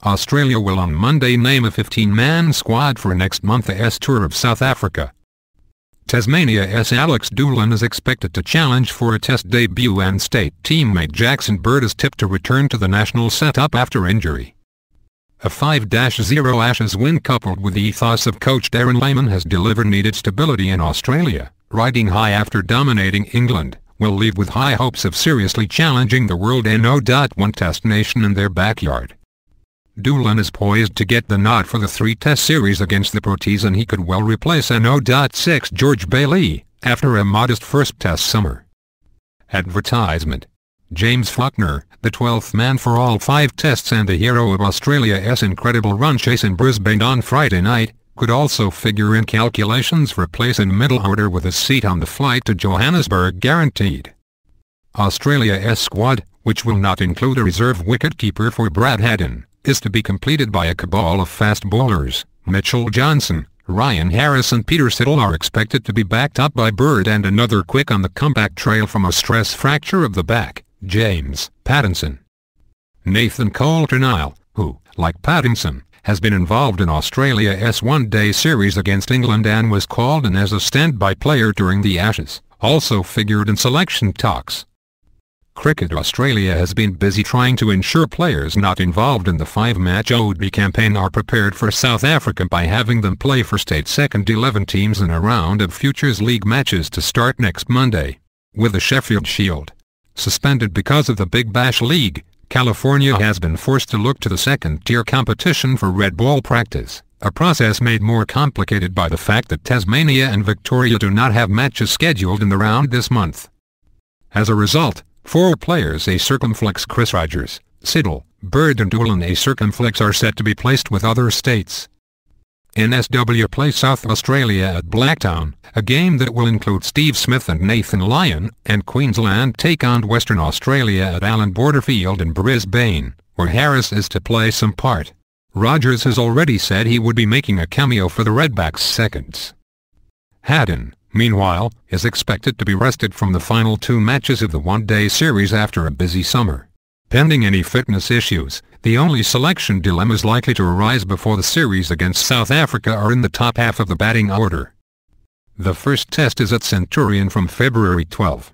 Australia will on Monday name a 15-man squad for next month's tour of South Africa. Tasmania's Alex Doolan is expected to challenge for a Test debut, and state teammate Jackson Bird is tipped to return to the national setup after injury. A 5-0 Ashes win coupled with the ethos of coach Darren Lehmann has delivered needed stability in Australia, riding high after dominating England, will leave with high hopes of seriously challenging the World No.1 Test nation in their backyard. Doolan is poised to get the nod for the 3-Test series against the Proteas, and he could well replace No.6 George Bailey, after a modest first Test summer. Advertisement. James Faulkner, the 12th man for all 5 Tests and the hero of Australia's incredible run chase in Brisbane on Friday night, could also figure in calculations for place in middle order with a seat on the flight to Johannesburg guaranteed. Australia's squad, which will not include a reserve wicketkeeper for Brad Haddin, is to be completed by a cabal of fast bowlers. Mitchell Johnson, Ryan Harris and Peter Siddle are expected to be backed up by Bird and another quick on the comeback trail from a stress fracture of the back, James Pattinson. Nathan Coulter-Nile, who, like Pattinson, has been involved in Australia's one-day series against England and was called in as a standby player during the Ashes, also figured in selection talks. Cricket Australia has been busy trying to ensure players not involved in the 5-match ODI campaign are prepared for South Africa by having them play for state second 11 teams in a round of Futures League matches to start next Monday. With the Sheffield Shield suspended because of the Big Bash League, California has been forced to look to the second-tier competition for red ball practice, a process made more complicated by the fact that Tasmania and Victoria do not have matches scheduled in the round this month. As a result, 4 players a circumflex Chris Rogers, Siddle, Bird and Doolan a circumflex are set to be placed with other states. NSW play South Australia at Blacktown, a game that will include Steve Smith and Nathan Lyon, and Queensland take on Western Australia at Allan Border Field in Brisbane, where Harris is to play some part. Rogers has already said he would be making a cameo for the Redbacks seconds. Haddin, meanwhile, is expected to be rested from the final 2 matches of the one-day series after a busy summer. Pending any fitness issues, the only selection dilemmas likely to arise before the series against South Africa are in the top half of the batting order. The first Test is at Centurion from February 12.